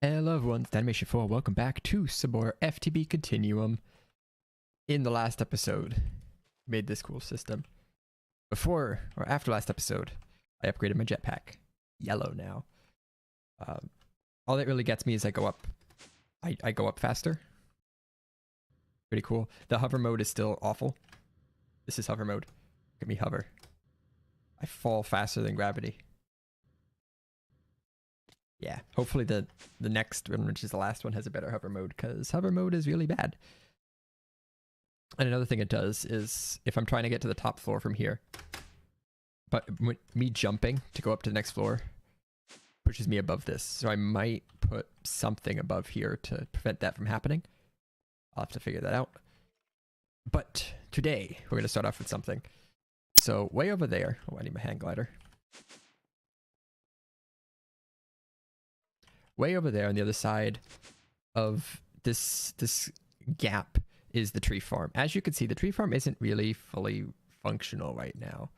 Hello everyone, it's Animation 4. Welcome back to some more FTB Continuum. In the last episode, made this cool system. Before, or after last episode, I upgraded my jetpack. Yellow now. All that really gets me is I go up faster. Pretty cool. The hover mode is still awful. This is hover mode. Look at me hover. I fall faster than gravity. Yeah, hopefully the next one, which is the last one, has a better hover mode, because hover mode is really bad. And another thing it does is, if I'm trying to get to the top floor from here, but me jumping to go up to the next floor pushes me above this. So I might put something above here to prevent that from happening. I'll have to figure that out. But today, we're going to start off with something. So way over there, oh, I need my hang glider. Way over there on the other side of this gap is the tree farm. As you can see, the tree farm isn't really fully functional right now.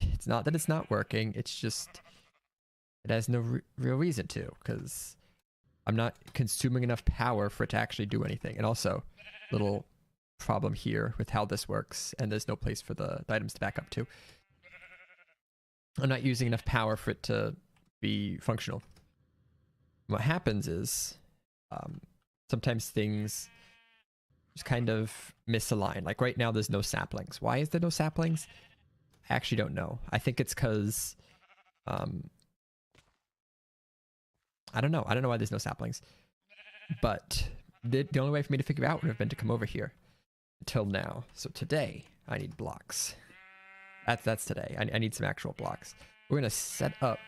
It's not that it's not working, it's just it has no real reason to, because I'm not consuming enough power for it to actually do anything. And also, little problem here with how this works, and there's no place for the items to back up to. I'm not using enough power for it to be functional. What happens is sometimes things just kind of misalign. Like right now there's no saplings. Why is there no saplings? I actually don't know. I think it's because I don't know why there's no saplings, but the only way for me to figure out would have been to come over here until now. So today I need blocks. That's today. I need some actual blocks. We're gonna set up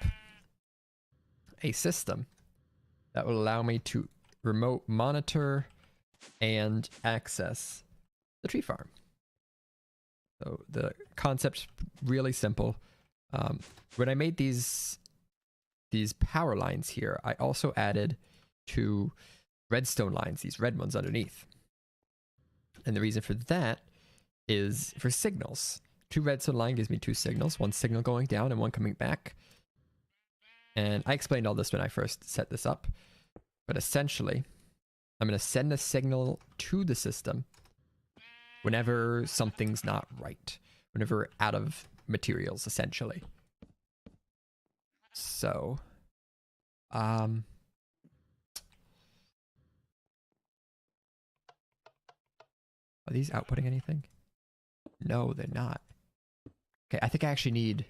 a system that will allow me to remote monitor and access the tree farm. So the concept's really simple. When I made these power lines here, I also added 2 redstone lines, these red ones underneath. And the reason for that is for signals. 2 redstone line gives me 2 signals, 1 signal going down and 1 coming back. And I explained all this when I first set this up, but essentially, I'm going to send a signal to the system whenever something's not right, whenever we're out of materials, essentially. So, are these outputting anything? No, they're not. Okay, I think I actually need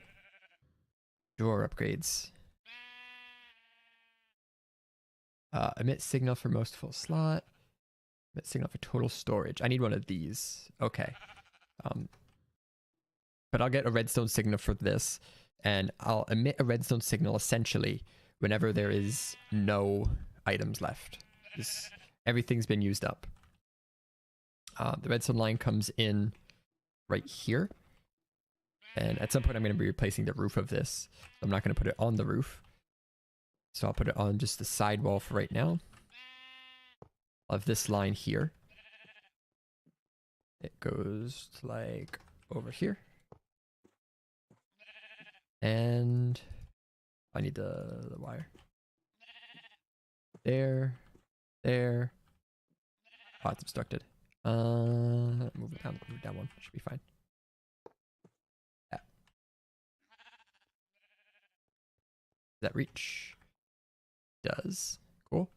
door upgrades. Emit signal for most full slot. Emit signal for total storage. I need one of these. Okay. But I'll get a redstone signal for this, and I'll emit a redstone signal essentially whenever there is no items left. Everything's been used up. The redstone line comes in right here. And at some point I'm going to be replacing the roof of this. I'm not going to put it on the roof. So I'll put it on just the sidewall for right now. I'll have this line here. It goes to like over here. And I need the wire. There. There. Oh, it's obstructed. Move it down 1. Should be fine. Yeah. Does that reach? Does. Cool.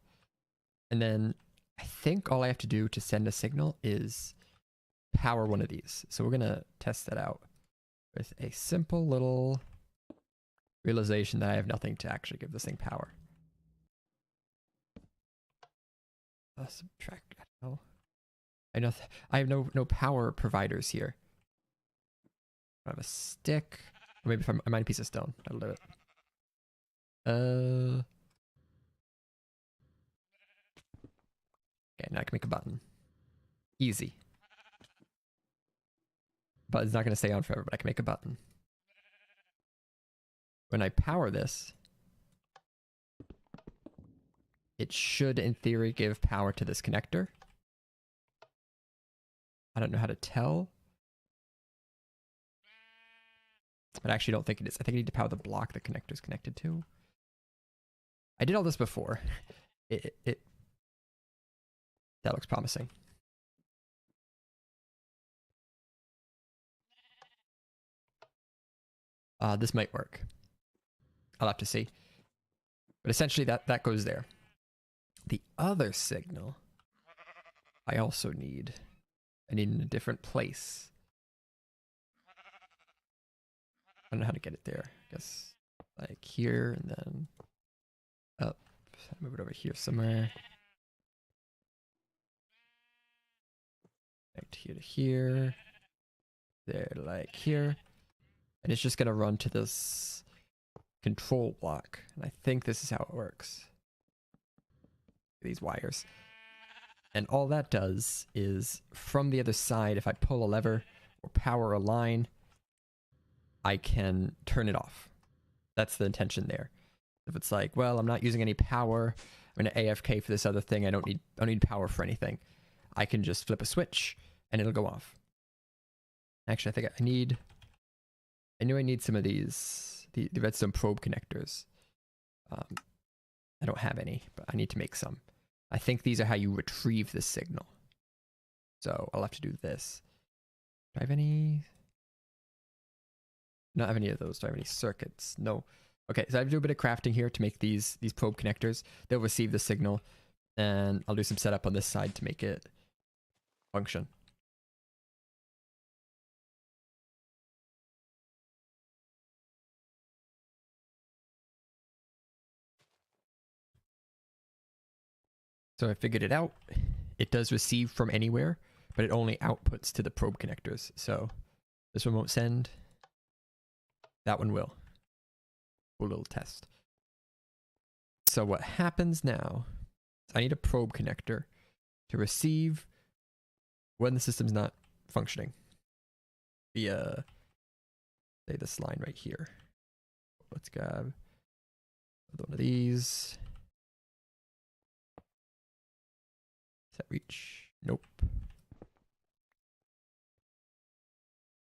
And then I think all I have to do to send a signal is power one of these. So we're going to test that out with a simple little realization that I have nothing to actually give this thing power. Subtract. I don't know. I have no power providers here. I have a stick. Or maybe if I mine a piece of stone, that'll do it. Okay, now I can make a button. Easy. Button's not going to stay on forever, but I can make a button. When I power this, it should, in theory, give power to this connector. I don't know how to tell. But I actually don't think it is. I think I need to power the block the connector is connected to. I did all this before. That looks promising. This might work. I'll have to see. But essentially that goes there. The other signal I also need. I need in a different place. I don't know how to get it there. I guess like here and then up. Move it over here somewhere. Connect here to here. There, like here. And it's just going to run to this control block. And I think this is how it works. These wires. And all that does is, from the other side, if I pull a lever or power a line, I can turn it off. That's the intention there. If it's like, well, I'm not using any power, I'm going to AFK for this other thing, I don't need power for anything, I can just flip a switch and it'll go off. Actually, I think I knew I need some of these, the redstone probe connectors. I don't have any, but I need to make some. I think these are how you retrieve the signal. So I'll have to do this. Do I have any? Not have any of those. Do I have any circuits? No. Okay, so I have to do a bit of crafting here to make these probe connectors. They'll receive the signal, and I'll do some setup on this side to make it function. So I figured it out. It does receive from anywhere, but it only outputs to the probe connectors. So this one won't send. That one will. A little test. So what happens now is I need a probe connector to receive when the system's not functioning via, say, this line right here. Let's grab one of these. Set reach. Nope.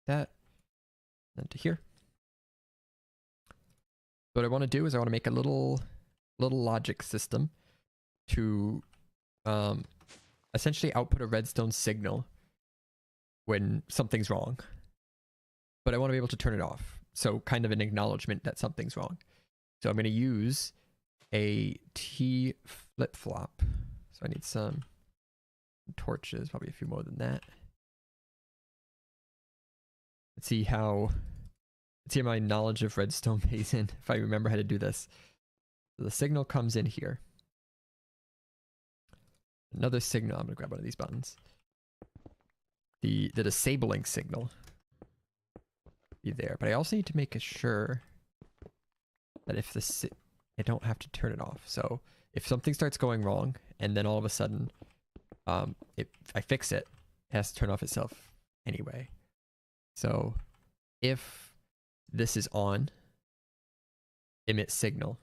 That. Then to here. What I want to do is I want to make a little logic system to essentially output a redstone signal when something's wrong. But I want to be able to turn it off. So kind of an acknowledgement that something's wrong. So I'm going to use a T flip-flop. So I need some torches, probably a few more than that. Let's see how my knowledge of redstone pays in, if I remember how to do this. So the signal comes in here. Another signal, I'm going to grab one of these buttons. The disabling signal be there, but I also need to make sure that if this, I don't have to turn it off. So if something starts going wrong and then all of a sudden if I fix it, it has to turn off itself anyway. So if this is on, emit signal.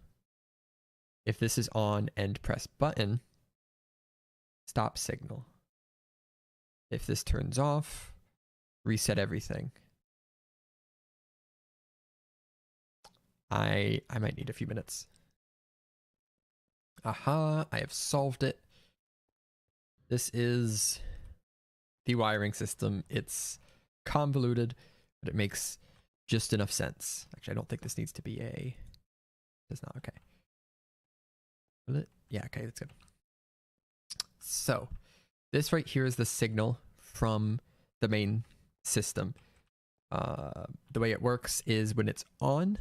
If this is on and press button, stop signal. If this turns off, reset everything. I might need a few minutes. Aha, I have solved it. This is the wiring system. It's convoluted, but it makes just enough sense. Actually, I don't think this needs to be a... It's not, okay. Will it? Yeah, okay, that's good. So, this right here is the signal from the main system. The way it works is when it's on,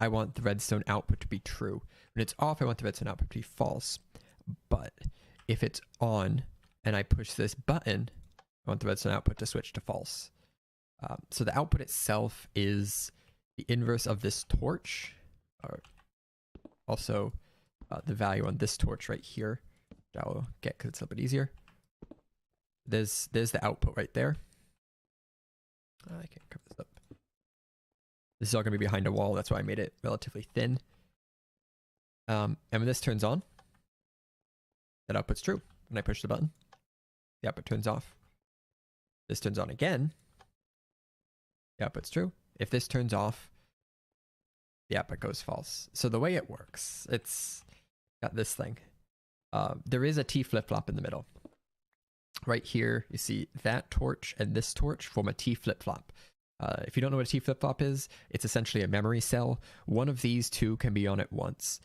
I want the redstone output to be true. When it's off, I want the redstone output to be false. But if it's on and I push this button, I want the redstone output to switch to false. So the output itself is the inverse of this torch, or also the value on this torch right here, which I will get because it's a little bit easier. There's the output right there. I can't cover this up. This is all going to be behind a wall, that's why I made it relatively thin. And when this turns on, that output's true. When I push the button, the output turns off. This turns on again, the output's true. If this turns off, the output goes false. So the way it works, it's got this thing. There is a T flip-flop in the middle. Right here, you see that torch and this torch form a T flip-flop. If you don't know what a T flip-flop is, it's essentially a memory cell. One of these two can be on at once.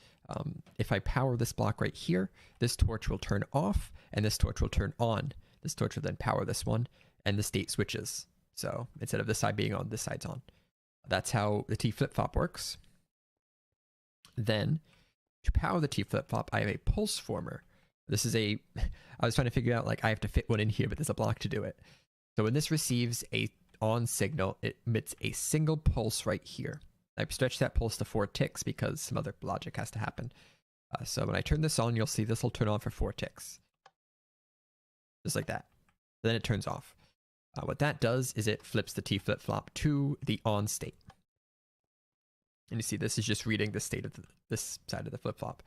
If I power this block right here, this torch will turn off and this torch will turn on. This torch will then power this one and the state switches. So instead of this side being on, this side's on. That's how the T flip-flop works. Then to power the T flip-flop, I have a pulse former. This is I was trying to figure out, like, I have to fit one in here, but there's a block to do it. So when this receives a on signal, it emits a single pulse right here. I stretch that pulse to 4 ticks because some other logic has to happen. So when I turn this on, you'll see this will turn on for 4 ticks. Just like that. Then it turns off. What that does is it flips the T flip-flop to the on state. And you see this is just reading the state of this side of the flip-flop.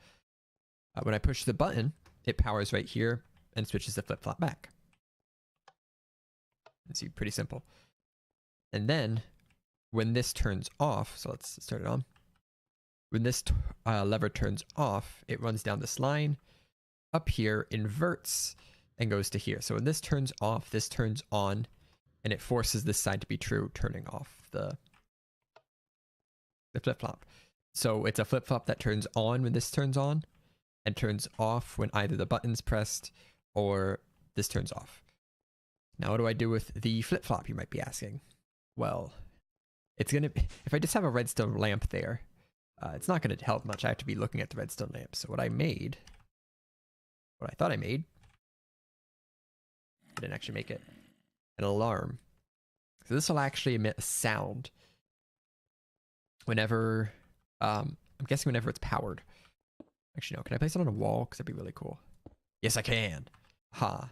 When I push the button, it powers right here and switches the flip-flop back. You see, pretty simple. And then when this turns off, so let's start it on. When this lever turns off, it runs down this line, up here, inverts, and goes to here. So when this turns off, this turns on, and it forces this side to be true, turning off the flip-flop. So it's a flip-flop that turns on when this turns on, and turns off when either the button's pressed or this turns off. Now what do I do with the flip-flop, you might be asking? Well, it's gonna, if I just have a redstone lamp there, it's not gonna help much. I have to be looking at the redstone lamp. So what I thought I made, I didn't actually make it, an alarm. So this will actually emit a sound whenever, I'm guessing whenever it's powered. Actually, no, can I place it on a wall? Because that'd be really cool. Yes, I can. Ha.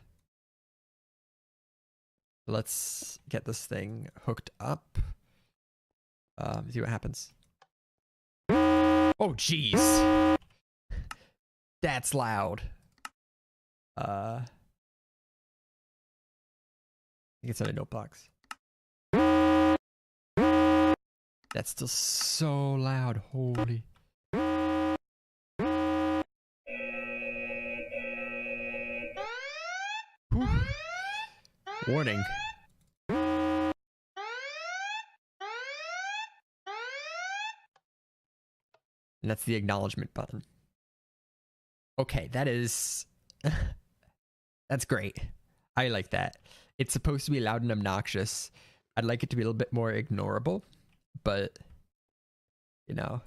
Let's get this thing hooked up. See what happens. Oh, jeez. That's loud. I think it's on a note box. That's still so loud. Holy. Whew. Warning. And that's the acknowledgement button. Okay, that is... that's great. I like that. It's supposed to be loud and obnoxious. I'd like it to be a little bit more ignorable, but, you know.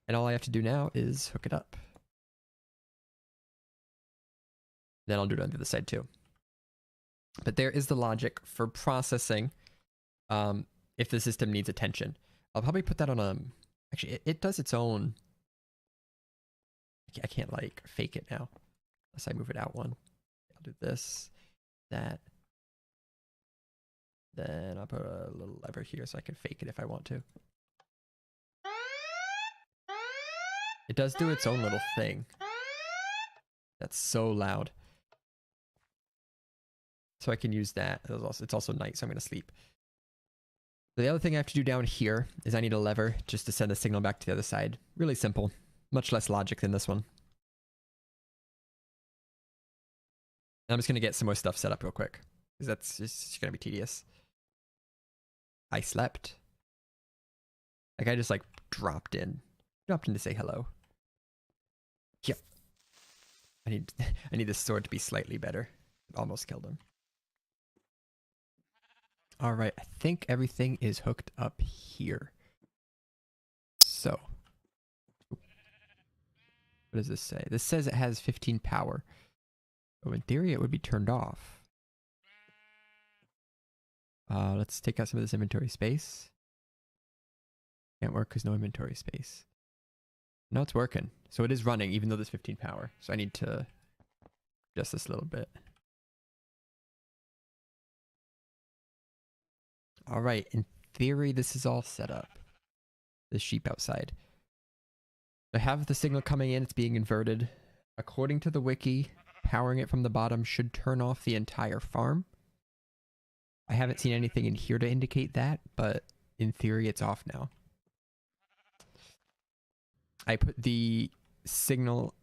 And all I have to do now is hook it up. Then I'll do it on the other side too. But there is the logic for processing if the system needs attention. I'll probably put that on a... Actually, it does its own... I can't, like, fake it now. Unless I move it out one. I'll do this, that. Then I'll put a little lever here so I can fake it if I want to. It does do its own little thing. That's so loud. So I can use that. It's also night, so I'm going to sleep. The other thing I have to do down here is I need a lever just to send the signal back to the other side. Really simple. Much less logic than this one. And I'm just going to get some more stuff set up real quick, because that's just going to be tedious. I slept. Like, I just, like, dropped in to say hello. Yep. I need this sword to be slightly better. Almost killed him. Alright, I think everything is hooked up here. So. What does this say? This says it has 15 power. So in theory, it would be turned off. Let's take out some of this inventory space. Can't work because no inventory space. No, it's working. So it is running, even though there's 15 power. So I need to adjust this a little bit. All right, in theory, this is all set up. This sheep outside. I have the signal coming in, it's being inverted. According to the wiki, powering it from the bottom should turn off the entire farm. I haven't seen anything in here to indicate that, but in theory it's off now. I put the signal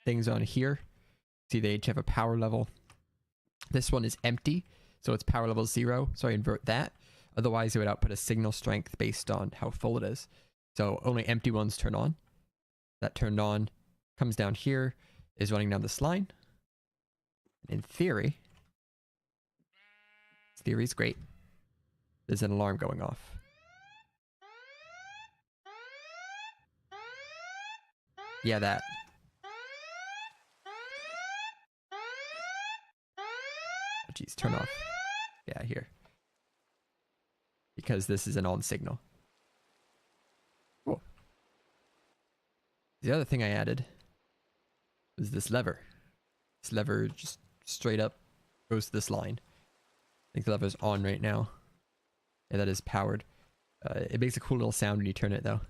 things on here. See, they each have a power level. This one is empty, so it's power level 0, so I invert that. Otherwise, it would output a signal strength based on how full it is. So only empty ones turn on. That turned on, comes down here, is running down this line. In theory is great. There's an alarm going off. Yeah, that. Oh, geez, turn off. Yeah, here. Because this is an on signal. Cool. The other thing I added was this lever. This lever just straight up goes to this line. I think the lever's on right now. Yeah, that is powered. It makes a cool little sound when you turn it though.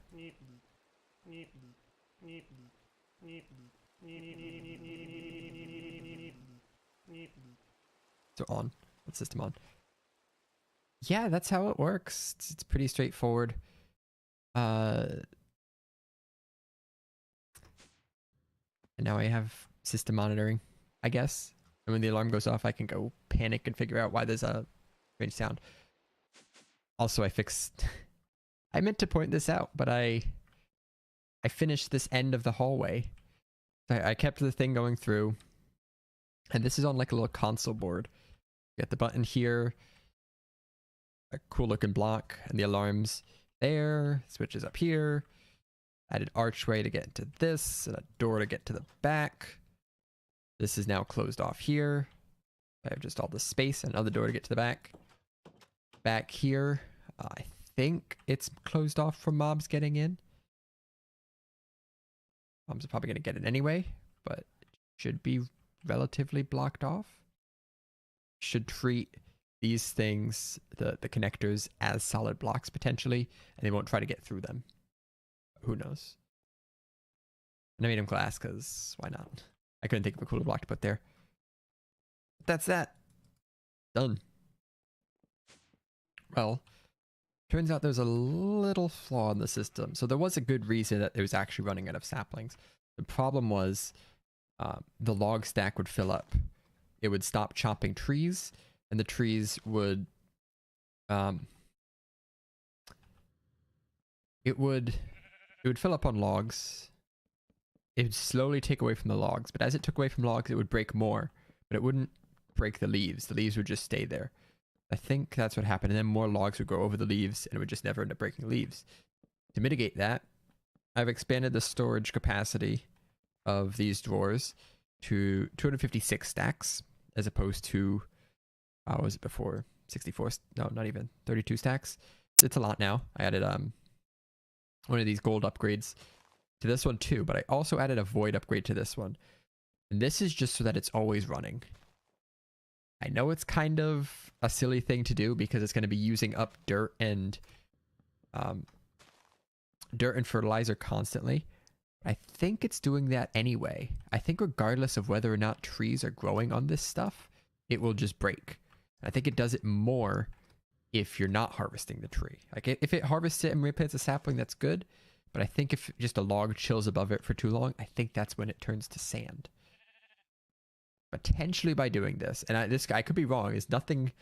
So on. The system on. Yeah, that's how it works. It's pretty straightforward. And now I have system monitoring, I guess. And when the alarm goes off, I can go panic and figure out why there's a strange sound. Also, I fixed... I meant to point this out, but I finished this end of the hallway. I kept the thing going through. And this is on like a little console board. You got the button here. A cool looking block. And the alarms there. Switches up here. Added archway to get into this. And a door to get to the back. This is now closed off here. I have just all the space. Another door to get to the back. Back here. I think it's closed off from mobs getting in. Mobs are probably going to get in anyway. But it should be relatively blocked off. Should treat these things, the connectors, as solid blocks potentially. And they won't try to get through them. Who knows? And I made them glass because why not? I couldn't think of a cooler block to put there. That's that. Done. Well, turns out there's a little flaw in the system. So there was a good reason that it was actually running out of saplings. The problem was the log stack would fill up. It would stop chopping trees, and the trees would... It would fill up on logs. It would slowly take away from the logs, but as it took away from logs, it would break more, but it wouldn't break the leaves. The leaves would just stay there. I think that's what happened, and then more logs would go over the leaves, and it would just never end up breaking leaves. To mitigate that, I've expanded the storage capacity of these drawers to 256 stacks, as opposed to, what was it before? 64, no, not even, 32 stacks. It's a lot now. I added one of these gold upgrades to this one too, but I also added a void upgrade to this one. And this is just so that it's always running. I know it's kind of a silly thing to do because it's going to be using up dirt and fertilizer constantly. I think it's doing that anyway. I think regardless of whether or not trees are growing on this stuff, it will just break. I think it does it more if you're not harvesting the tree. Like if it harvests it and replants a sapling, that's good. But I think if just a log chills above it for too long, I think that's when it turns to sand. Potentially by doing this, and I could be wrong. There's nothing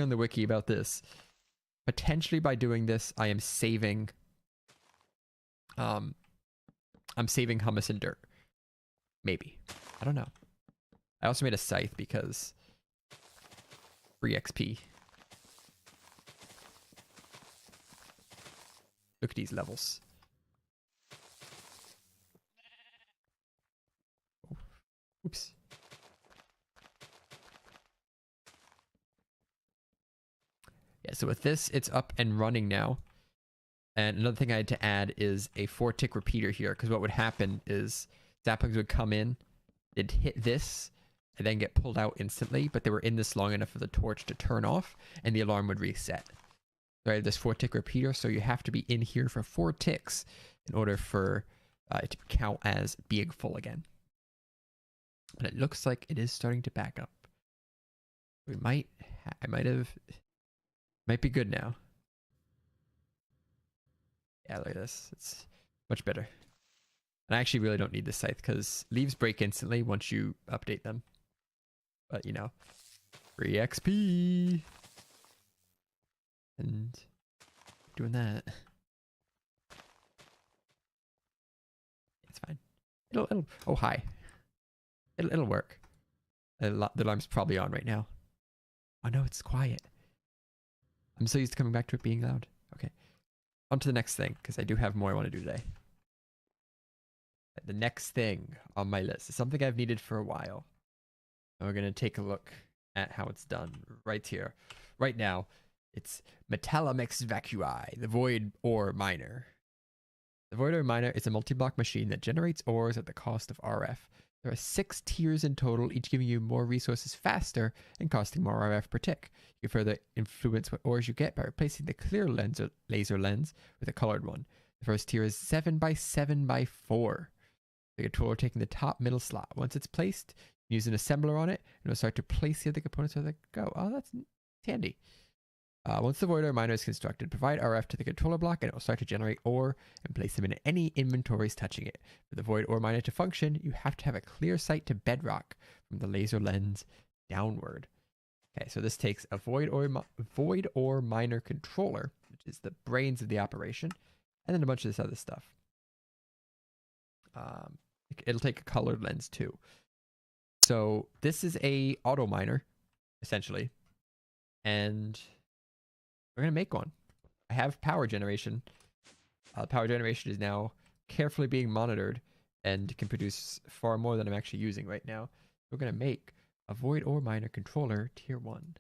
on the wiki about this. Potentially by doing this, I am saving. I'm saving hummus and dirt. Maybe. I don't know. I also made a scythe because free XP. Look at these levels. Oops. Yeah, so with this, it's up and running now. And another thing I had to add is a 4-tick repeater here, because what would happen is saplings would come in, it'd hit this, and then get pulled out instantly, but they were in this long enough for the torch to turn off, and the alarm would reset. So I have this 4-tick repeater, so you have to be in here for 4 ticks in order for it to count as being full again. And it looks like it is starting to back up. I might have Might be good now. Yeah, look at this. It's much better. And I actually really don't need this scythe because leaves break instantly once you update them. But, you know, free XP. And doing that. It's fine. It'll oh, hi. It'll work. The alarm's probably on right now. Oh no, it's quiet. I'm so used to coming back to it being loud. Okay. On to the next thing, because I do have more I want to do today. The next thing on my list is something I've needed for a while. And we're going to take a look at how it's done right here. Right now, it's Metallamix Vacui, the Void Ore Miner. The Void Ore Miner is a multi-block machine that generates ores at the cost of RF. There are 6 tiers in total, each giving you more resources faster and costing more RF per tick. You can further influence what ores you get by replacing the clear lens or laser lens with a colored one. The first tier is 7x7x4. The controller taking the top middle slot. Once it's placed, use an assembler on it, and it'll start to place the other components as they go. Oh, that's handy. Once the Void Ore Miner is constructed, provide RF to the controller block, and it will start to generate ore and place them in any inventories touching it. For the Void Ore Miner to function, you have to have a clear sight to bedrock from the laser lens downward. Okay, so this takes a Void Ore Miner controller, which is the brains of the operation, and then a bunch of this other stuff. It'll take a colored lens too. So this is a auto miner, essentially, and we're gonna make one. I have power generation. Power generation is now carefully being monitored and can produce far more than I'm actually using right now. We're gonna make a Void Ore Miner controller tier 1.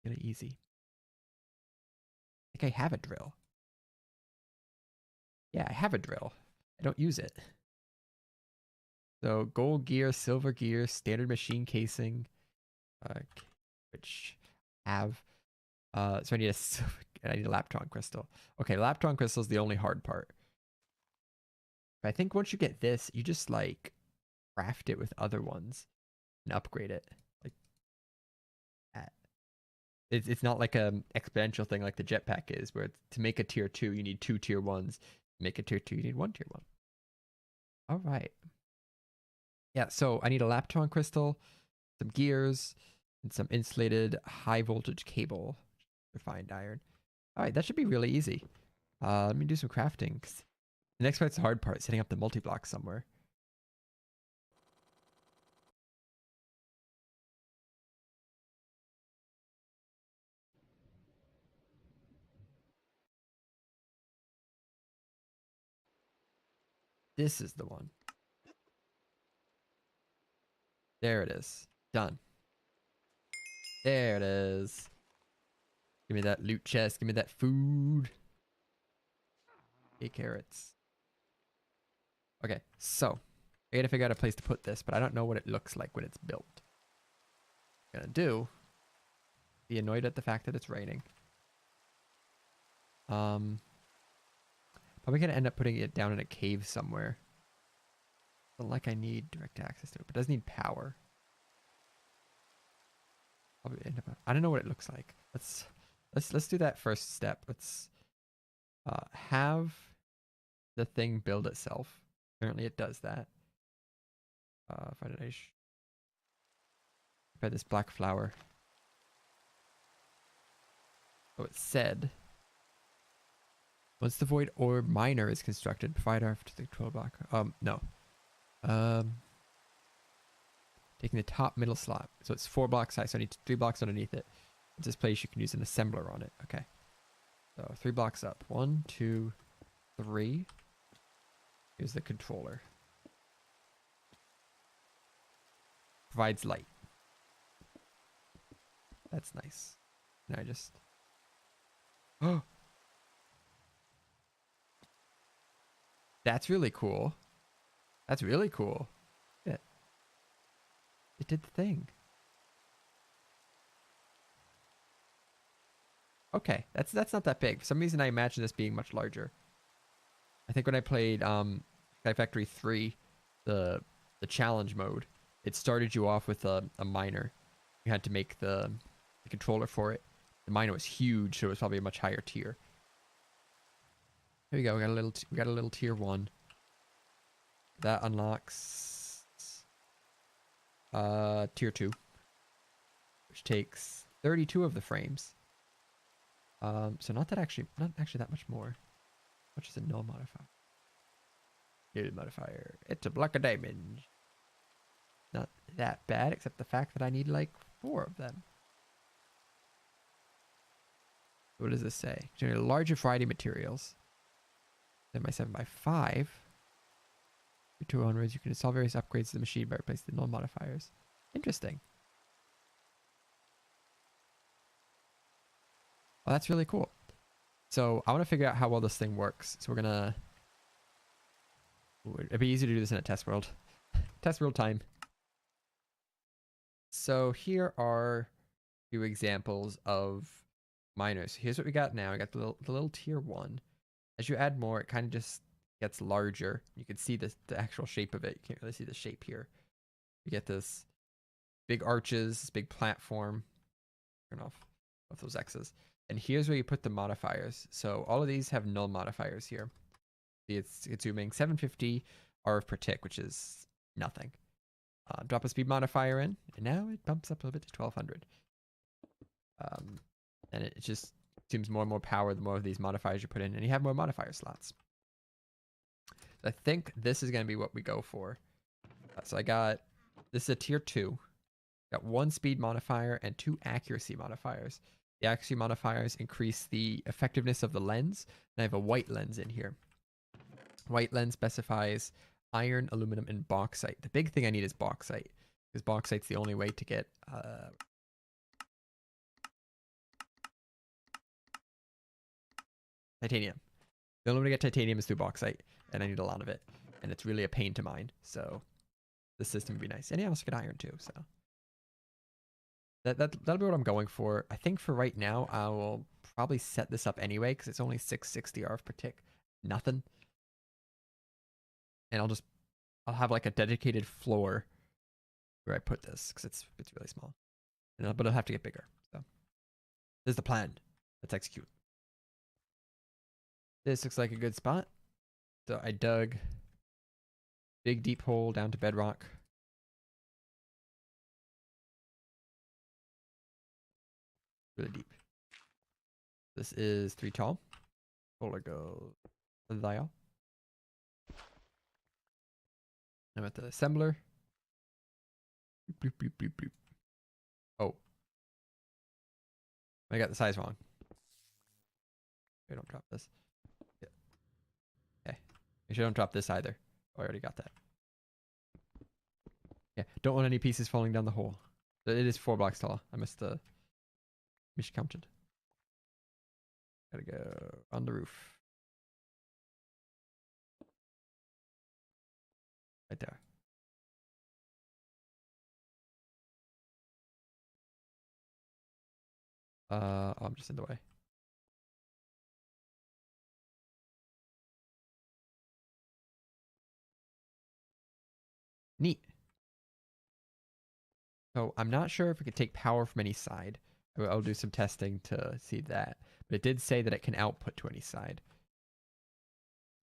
Really easy. I think I have a drill. Yeah, I have a drill. I don't use it. So gold gear, silver gear, standard machine casing, which have. So I need I need a Laptron crystal. Okay, Laptron crystal is the only hard part. But I think once you get this, you just like craft it with other ones and upgrade it like that. It's not like a exponential thing like the jetpack is, where to make a tier 2 you need 2 tier 1s. Make a tier 2 you need 1 tier 1. All right. Yeah, so I need a Laptron crystal, some gears, and some insulated high voltage cable, refined iron. All right, that should be really easy. Let me do some crafting. The next part's the hard part, setting up the multi-block somewhere. This is the one. There it is. Done. There it is. Give me that loot chest. Give me that food. 8 carrots. Okay, so I gotta figure out a place to put this, but I don't know what it looks like when it's built. What I'm gonna do, be annoyed at the fact that it's raining. Probably gonna end up putting it down in a cave somewhere. Not like I need direct access to it, but it does need power. Probably end up. I don't know what it looks like. Let's do that first step. Let's have the thing build itself. Apparently it does that. Find a niche. By this black flower. So it said, once the Void Ore Miner is constructed, provide RF to the 12 block. No. Taking the top middle slot. So it's 4 blocks high, so I need 3 blocks underneath it. It's this place you can use an assembler on it. Okay. So 3 blocks up. 1, 2, 3. Here's the controller. Provides light. That's nice. Now I just... Oh! That's really cool. That's really cool. Yeah. It did the thing. Okay, that's not that big. For some reason I imagine this being much larger. I think when I played Sky Factory 3, the challenge mode, it started you off with a miner. You had to make the controller for it. The miner was huge, so it was probably a much higher tier. Here we go. We got a little tier 1. That unlocks tier 2, which takes 32 of the frames. So not actually that much more. How much is a null modifier? Null modifier. It's a block of diamond. Not that bad, except the fact that I need like 4 of them. What does this say? Generate a larger variety of materials. Then my 7x5. For 2 onwards, you can install various upgrades to the machine by replacing the null modifiers. Interesting. Well, that's really cool. So I want to figure out how well this thing works. So we're gonna. Ooh, it'd be easy to do this in a test world. Test world time. So here are a few examples of miners. Here's what we got now. We got the little tier 1. As you add more, it kind of just gets larger. You can see the actual shape of it. You can't really see the shape here. You get this big arches, this big platform. Turn off those X's. And here's where you put the modifiers. So all of these have null modifiers here. It's consuming 750 RF per tick, which is nothing. Drop a speed modifier in, and now it bumps up a little bit to 1200. And it just consumes more and more power the more of these modifiers you put in, and you have more modifier slots. So I think this is going to be what we go for. So I got, this is a tier 2. Got 1 speed modifier and 2 accuracy modifiers. The accuracy modifiers increase the effectiveness of the lens, and I have a white lens in here. White lens specifies iron, aluminum, and bauxite. The big thing I need is bauxite, because bauxite's the only way to get titanium. The only way to get titanium is through bauxite, and I need a lot of it, and it's really a pain to mine. So this system would be nice. And I also get iron too. So that'll be what I'm going for. I think for right now, I will probably set this up anyway because it's only 660 RF per tick. Nothing. And I'll have like a dedicated floor where I put this because it's really small. But it'll have to get bigger. So there's the plan. Let's execute. This looks like a good spot. So I dug big deep hole down to bedrock. Really deep. This is 3 tall. Roller goes there. I'm at the assembler. Bloop, bloop, bloop, bloop. Oh. I got the size wrong. Okay, don't drop this. Yeah. Okay. Make sure I don't drop this either. Oh, I already got that. Yeah, don't want any pieces falling down the hole. It is 4 blocks tall. I miscounted. Gotta go on the roof. Right there. Oh, I'm just in the way. Neat. So I'm not sure if it could take power from any side. I'll do some testing to see that. But it did say that it can output to any side.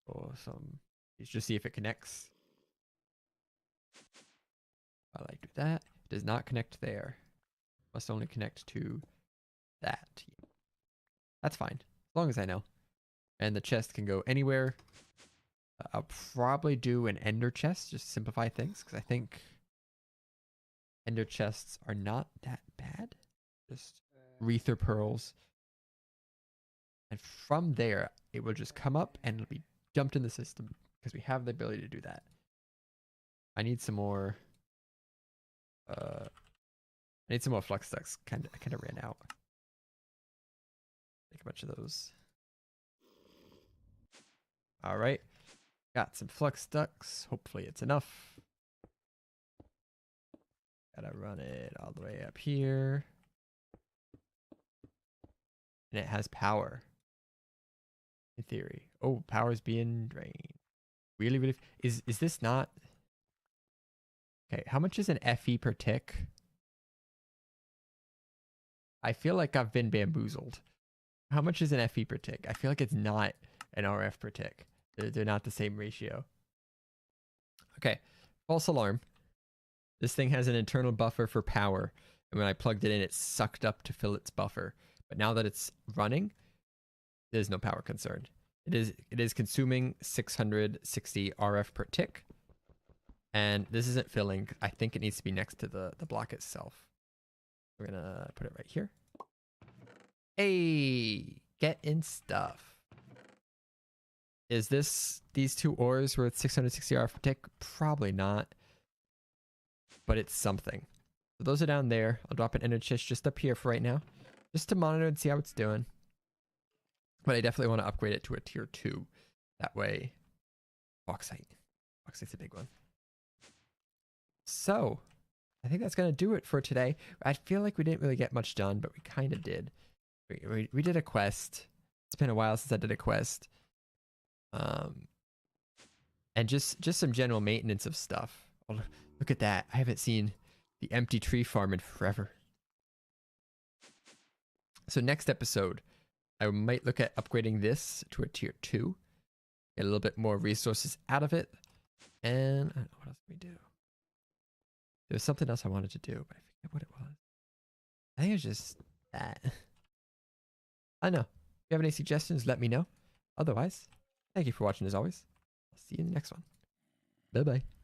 Awesome. Let's just see if it connects. I like that. It does not connect there. Must only connect to that. That's fine. As long as I know. And the chest can go anywhere. I'll probably do an ender chest just to simplify things. Because I think ender chests are not that bad. Just Aether pearls. And from there, it will just come up and it'll be dumped in the system. Because we have the ability to do that. I need some more... I need some more flux ducts. I kind of ran out. Make a bunch of those. All right. Got some flux ducts. Hopefully it's enough. Gotta run it all the way up here. And it has power. In theory. Oh, power's being drained. Really? Is this not... Okay, how much is an FE per tick? I feel like I've been bamboozled. How much is an FE per tick? I feel like it's not an RF per tick. They're not the same ratio. Okay, false alarm. This thing has an internal buffer for power. And when I plugged it in, it sucked up to fill its buffer. But now that it's running, there's no power concern. It is consuming 660 RF per tick. And this isn't filling. I think it needs to be next to the block itself. We're gonna put it right here. Hey, get in stuff. Is these two ores worth 660 RF per tick? Probably not. But it's something. So those are down there. I'll drop an ender chest just up here for right now. Just to monitor and see how it's doing. But I definitely want to upgrade it to a tier 2. That way, bauxite. Bauxite's a big one. So, I think that's going to do it for today. I feel like we didn't really get much done, but we kind of did. We did a quest. It's been a while since I did a quest. And just some general maintenance of stuff. Oh, look at that. I haven't seen the empty tree farm in forever. So next episode, I might look at upgrading this to a tier 2. Get a little bit more resources out of it. And I don't know, what else can we do? There was something else I wanted to do, but I forget what it was. I think it was just that. I don't know. If you have any suggestions, let me know. Otherwise, thank you for watching as always. I'll see you in the next one. Bye-bye.